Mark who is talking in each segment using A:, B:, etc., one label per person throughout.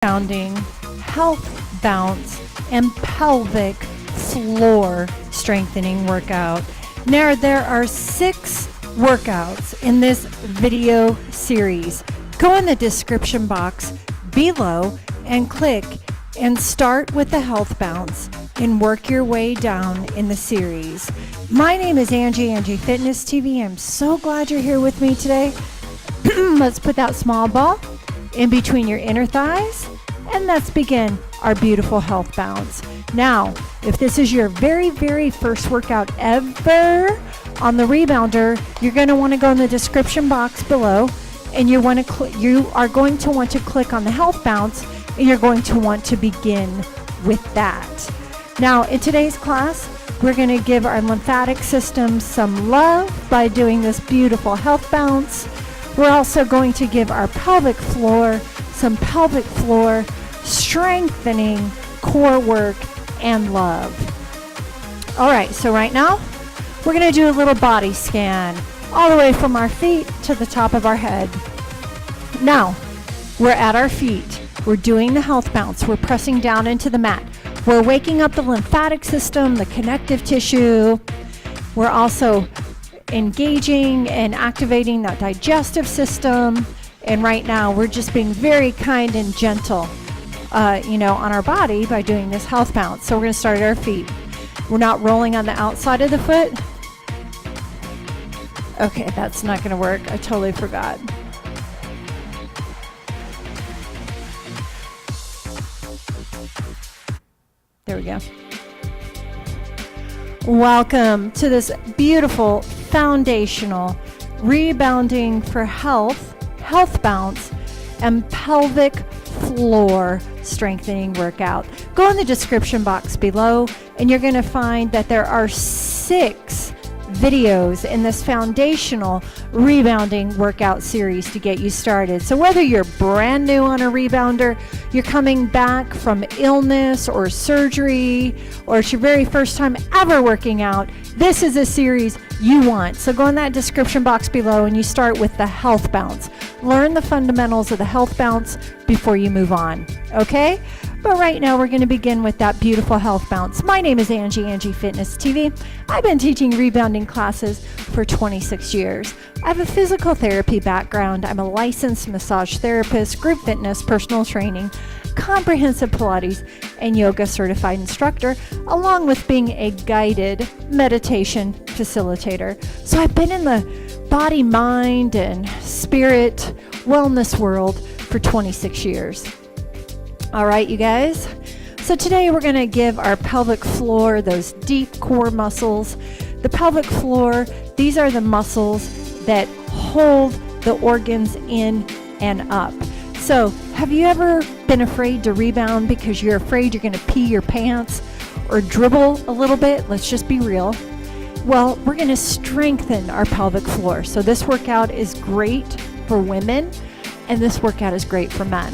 A: Rebounding, health bounce, and pelvic floor strengthening workout. Now there are 6 workouts in this video series. Go in the description box below and click and start with the health bounce and work your way down in the series. My name is Angie Fitness TV. I'm so glad you're here with me today. Let's put that small ball in between your inner thighs, and let's begin our beautiful health bounce. Now, if this is your very first workout ever on the Rebounder, you're going to want to go in the description box below, and you are going to want to click on the health bounce, and you're going to want to begin with that. Now, in today's class, we're going to give our lymphatic system some love by doing this beautiful health bounce. We're also going to give our pelvic floor some pelvic floor strengthening core work and love. All right, so right now we're going to do a little body scan all the way from our feet to the top of our head. Now we're at our feet. We're doing the health bounce. We're pressing down into the mat. We're waking up the lymphatic system, the connective tissue. We're also engaging and activating that digestive system. And right now we're just being very kind and gentle, on our body by doing this health bounce. So we're going to start at our feet. We're not rolling on the outside of the foot. Okay, that's not going to work. I totally forgot. There we go. Welcome to this beautiful foundational rebounding for health bounce, and pelvic floor strengthening workout. Go in the description box below, and you're going to find that there are 6 videos in this foundational rebounding workout series to get you started. So whether you're brand new on a rebounder, you're coming back from illness or surgery, or it's your very first time ever working out, this is a series you want. So go in that description box below and you start with the health bounce. Learn the fundamentals of the health bounce before you move on, okay? But right now we're going to begin with that beautiful health bounce. My name is Angie Fitness TV. I've been teaching rebounding classes for 26 years. I have a physical therapy background. I'm a licensed massage therapist, group fitness, personal training, comprehensive Pilates, and yoga certified instructor, along with being a guided meditation facilitator. So I've been in the body, mind, and spirit wellness world for 26 years. All right, you guys. So today we're going to give our pelvic floor those deep core muscles. The pelvic floor, these are the muscles that hold the organs in and up. So have you ever been afraid to rebound because you're afraid you're going to pee your pants or dribble a little bit? Let's just be real. Well, we're going to strengthen our pelvic floor. So this workout is great for women, and this workout is great for men.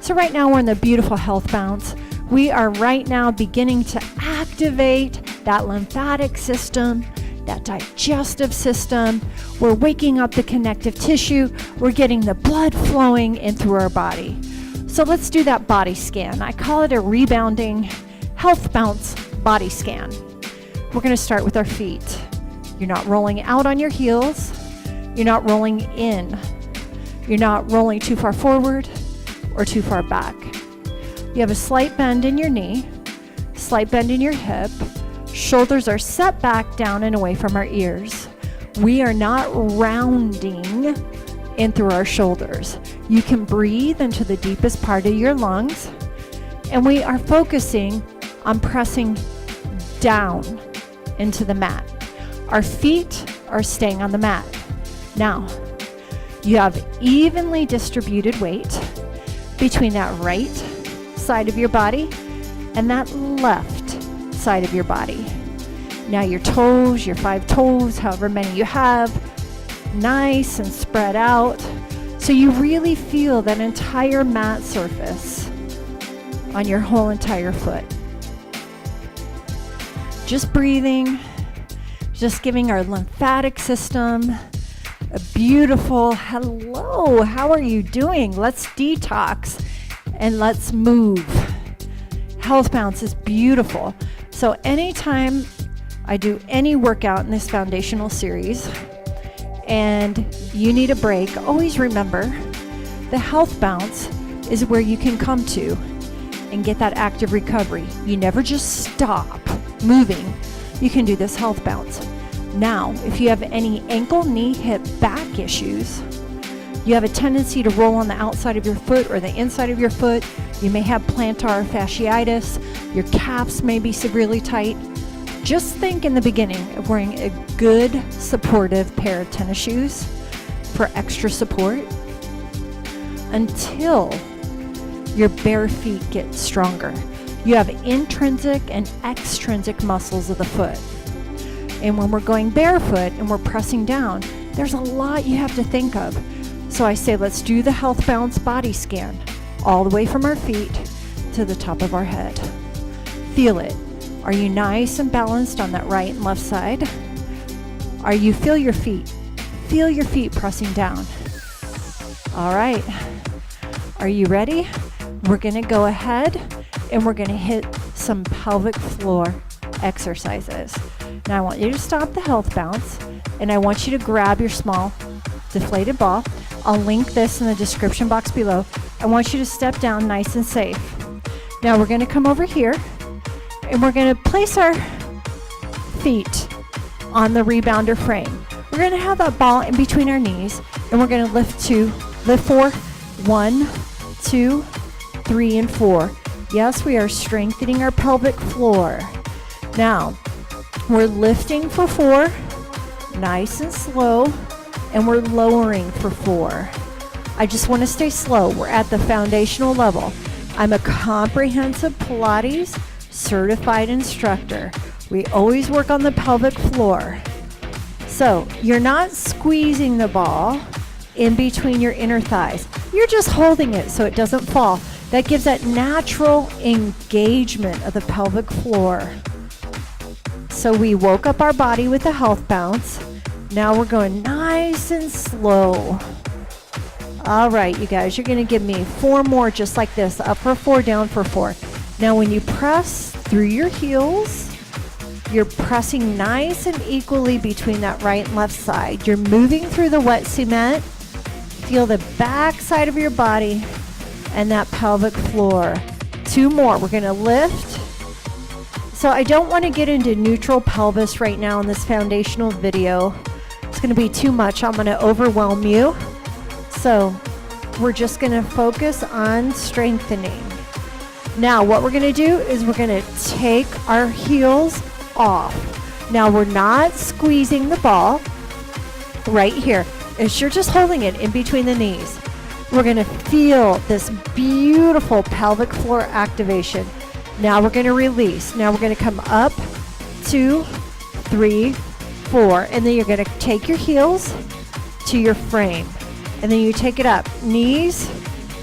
A: So right now we're in the beautiful health bounce. We are right now beginning to activate that lymphatic system, that digestive system. We're waking up the connective tissue. We're getting the blood flowing in through our body. So let's do that body scan. I call it a rebounding health bounce body scan. We're going to start with our feet. You're not rolling out on your heels. You're not rolling in. You're not rolling too far forward or too far back. You have a slight bend in your knee, slight bend in your hip. Shoulders are set back down and away from our ears. We are not rounding in through our shoulders. You can breathe into the deepest part of your lungs, and we are focusing on pressing down into the mat. Our feet are staying on the mat. Now, you have evenly distributed weight between that right side of your body and that left side of your body. Now your toes, your 5 toes, however many you have, nice and spread out. So you really feel that entire mat surface on your whole entire foot. Just breathing, just giving our lymphatic system a beautiful hello. How are you doing? Let's detox and let's move. Health bounce is beautiful. So anytime I do any workout in this foundational series and you need a break, always remember the health bounce is where you can come to and get that active recovery. You never just stop moving. You can do this health bounce. Now, if you have any ankle, knee, hip, back issues, you have a tendency to roll on the outside of your foot or the inside of your foot. You may have plantar fasciitis. Your calves may be severely tight. Just think in the beginning of wearing a good supportive pair of tennis shoes for extra support until your bare feet get stronger. You have intrinsic and extrinsic muscles of the foot. And when we're going barefoot and we're pressing down, there's a lot you have to think of. So I say, let's do the health bounce body scan all the way from our feet to the top of our head. Feel it. Are you nice and balanced on that right and left side? Feel your feet. Feel your feet pressing down. All right. Are you ready? We're going to go ahead and we're going to hit some pelvic floor exercises. Now I want you to stop the health bounce and I want you to grab your small deflated ball. I'll link this in the description box below. I want you to step down nice and safe. Now we're going to come over here and we're going to place our feet on the rebounder frame. We're going to have that ball in between our knees and we're going to lift 4, 1, 2, 3, and 4. Yes, we are strengthening our pelvic floor. Now, we're lifting for 4, nice and slow, and we're lowering for 4. I just want to stay slow. We're at the foundational level. I'm a comprehensive Pilates certified instructor. We always work on the pelvic floor. So you're not squeezing the ball in between your inner thighs. You're just holding it so it doesn't fall. That gives that natural engagement of the pelvic floor. So we woke up our body with a health bounce. Now we're going nice and slow. All right, you guys, you're going to give me 4 more just like this. Up for 4, down for 4. Now when you press through your heels, you're pressing nice and equally between that right and left side. You're moving through the wet cement. Feel the back side of your body and that pelvic floor. 2 more. We're going to lift. So I don't want to get into neutral pelvis right now in this foundational video. It's going to be too much. I'm going to overwhelm you. So we're just going to focus on strengthening. Now what we're going to do is we're going to take our heels off. Now we're not squeezing the ball right here. You're just holding it in between the knees. We're going to feel this beautiful pelvic floor activation. Now we're going to release. Now we're going to come up, 2, 3, 4. And then you're going to take your heels to your frame. And then you take it up. Knees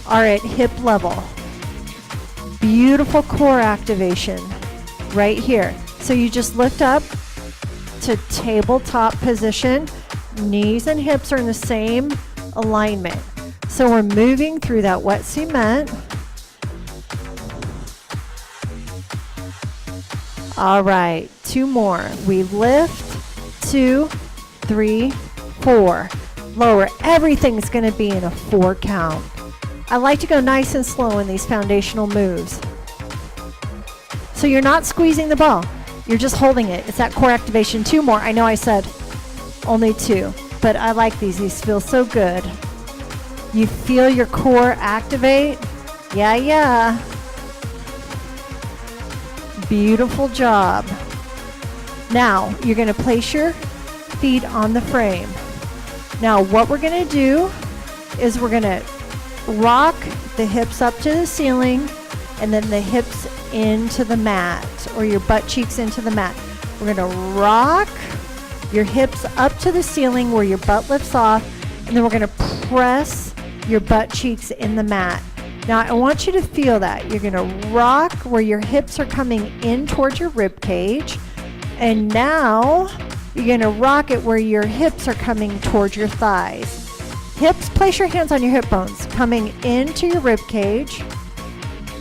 A: are at hip level. Beautiful core activation right here. So you just lift up to tabletop position. Knees and hips are in the same alignment. So we're moving through that wet cement. All right, 2 more. We lift, 2, 3, 4. Lower. Everything's going to be in a 4 count. I like to go nice and slow in these foundational moves. So you're not squeezing the ball. You're just holding it. It's that core activation. 2 more. I know I said only 2, but I like these. These feel so good. You feel your core activate? Yeah. Beautiful job. Now you're going to place your feet on the frame. Now what we're going to do is we're going to rock the hips up to the ceiling and then the hips into the mat, or your butt cheeks into the mat. We're going to rock your hips up to the ceiling where your butt lifts off, and then we're going to press your butt cheeks in the mat. Now I want you to feel that. You're going to rock where your hips are coming in towards your rib cage, and now you're going to rock it where your hips are coming towards your thighs. Hips, place your hands on your hip bones, coming into your rib cage.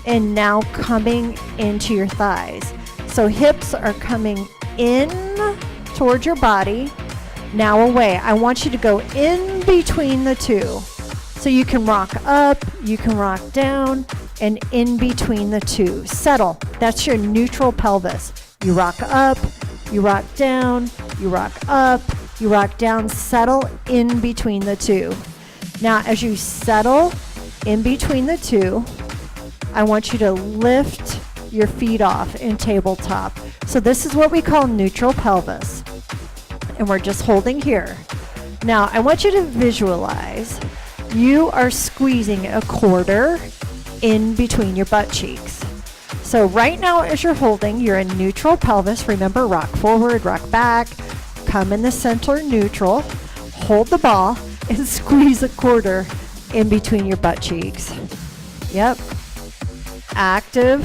A: and now coming into your thighs. So hips are coming in towards your body, now away. I want you to go in between the two. So you can rock up, you can rock down, and in between the two. Settle. That's your neutral pelvis. You rock up, you rock down, you rock up, you rock down. Settle in between the two. Now, as you settle in between the two, I want you to lift your feet off in tabletop. So this is what we call neutral pelvis. And we're just holding here. Now, I want you to visualize you are squeezing a quarter in between your butt cheeks. So right now as you're holding, you're in neutral pelvis. Remember, rock forward, rock back, come in the center neutral, hold the ball, and squeeze a quarter in between your butt cheeks. Yep. Active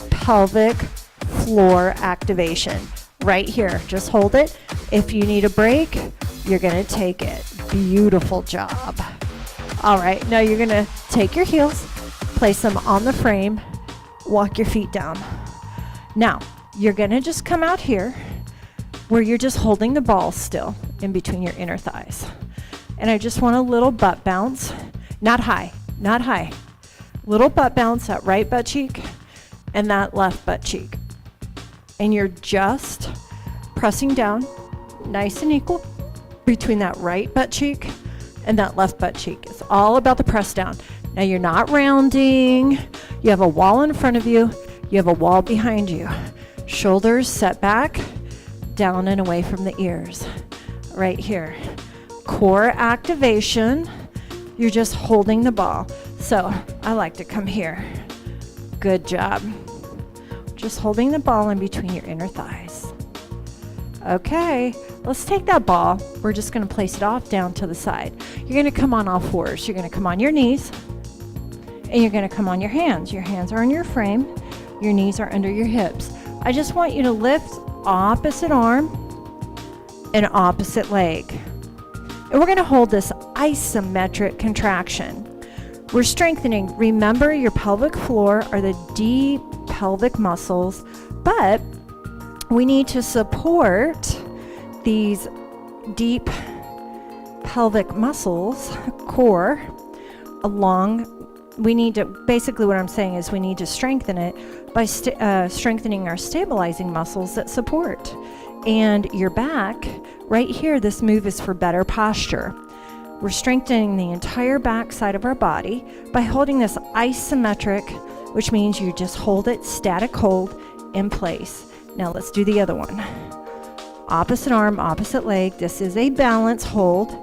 A: pelvic floor activation. Right here. Just hold it. If you need a break, you're going to take it. Beautiful job. All right, now you're going to take your heels, place them on the frame, walk your feet down. Now, you're going to just come out here where you're just holding the ball still in between your inner thighs. And I just want a little butt bounce. Not high, not high. Little butt bounce, that right butt cheek and that left butt cheek. And you're just pressing down nice and equal between that right butt cheek and that left butt cheek. It's all about the press down. Now you're not rounding. You have a wall in front of you. You have a wall behind you. Shoulders set back, down and away from the ears. Right here. Core activation. You're just holding the ball. So I like to come here. Good job. Just holding the ball in between your inner thighs. Okay, let's take that ball. We're just going to place it off down to the side. You're going to come on all fours. You're going to come on your knees, and you're going to come on your hands. Your hands are on your frame. Your knees are under your hips. I just want you to lift opposite arm and opposite leg. And we're going to hold this isometric contraction. We're strengthening. Remember, your pelvic floor are the deep pelvic muscles, but we need to support these deep pelvic muscles, core, along. We need to, basically what I'm saying is we need to strengthen it by strengthening our stabilizing muscles that support. And your back, right here, this move is for better posture. We're strengthening the entire back side of our body by holding this isometric, which means you just hold it, static hold, in place. Now let's do the other one. Opposite arm, opposite leg. This is a balance hold.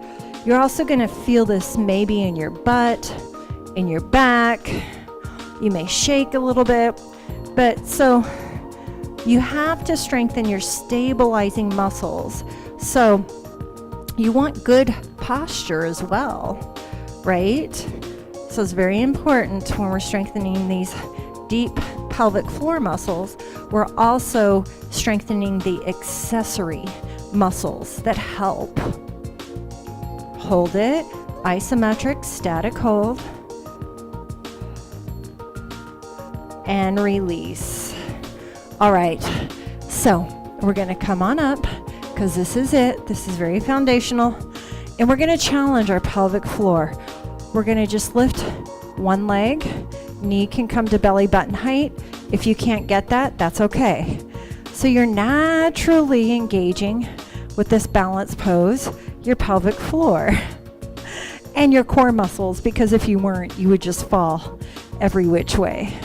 A: You're also going to feel this maybe in your butt, in your back. You may shake a little bit, but so you have to strengthen your stabilizing muscles. So you want good posture as well, right? So it's very important when we're strengthening these deep pelvic floor muscles, we're also strengthening the accessory muscles that help. Hold it, isometric, static hold, and release. All right, so we're going to come on up because this is it. This is very foundational, and we're going to challenge our pelvic floor. We're going to just lift one leg. Knee can come to belly button height. If you can't get that, that's okay. So you're naturally engaging with this balance pose, your pelvic floor and your core muscles, because if you weren't, you would just fall every which way.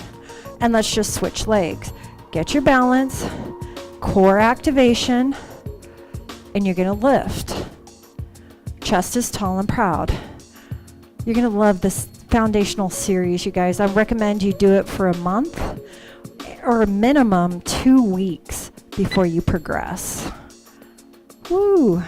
A: And let's just switch legs. Get your balance, core activation, and you're going to lift. Chest is tall and proud. You're going to love this foundational series, you guys. I recommend you do it for a month or a minimum 2 weeks before you progress. Woo!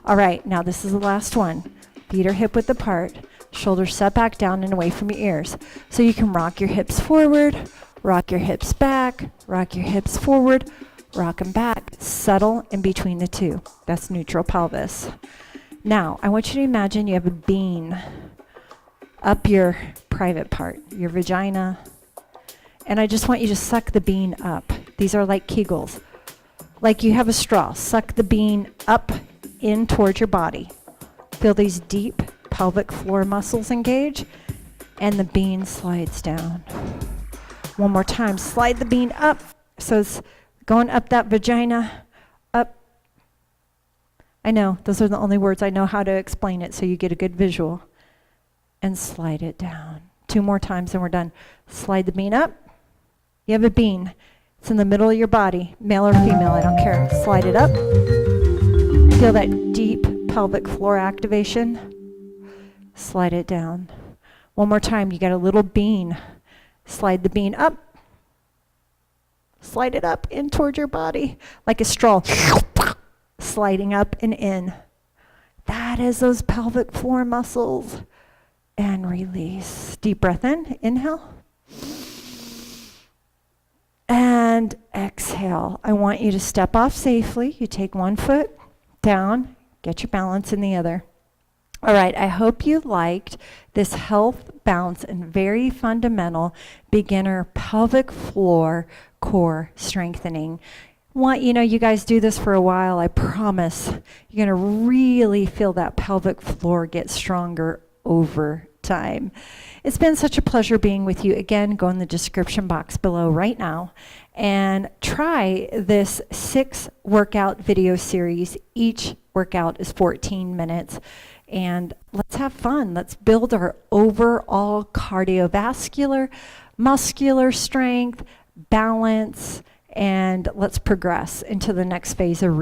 A: All right, now this is the last one. Feet are hip width apart, shoulders set back, down and away from your ears. So you can rock your hips forward, rock your hips back, rock your hips forward, rock them back. Settle in between the two. That's neutral pelvis. Now, I want you to imagine you have a bean up your private part, your vagina, And I just want you to suck the bean up. These are like Kegels. Like you have a straw. Suck the bean up in towards your body. Feel these deep pelvic floor muscles engage, and the bean slides down. One more time. Slide the bean up. So it's going up that vagina, up. I know, those are the only words I know how to explain it so you get a good visual. And slide it down. 2 more times and we're done. Slide the bean up. You have a bean. It's in the middle of your body, male or female, I don't care. Slide it up. Feel that deep pelvic floor activation. Slide it down. One more time, you got a little bean. Slide the bean up. Slide it up in toward your body like a straw. Sliding up and in. That is those pelvic floor muscles. And release. Deep breath in. Inhale. And exhale. I want you to step off safely. You take 1 foot down. Get your balance in the other. All right, I hope you liked this health bounce and very fundamental beginner pelvic floor core strengthening. You guys do this for a while, I promise. You're going to really feel that pelvic floor get stronger over time. It's been such a pleasure being with you. Again, go in the description box below right now and try this 6 workout video series. Each workout is 14 minutes. And let's have fun. Let's build our overall cardiovascular, muscular strength, balance, and let's progress into the next phase of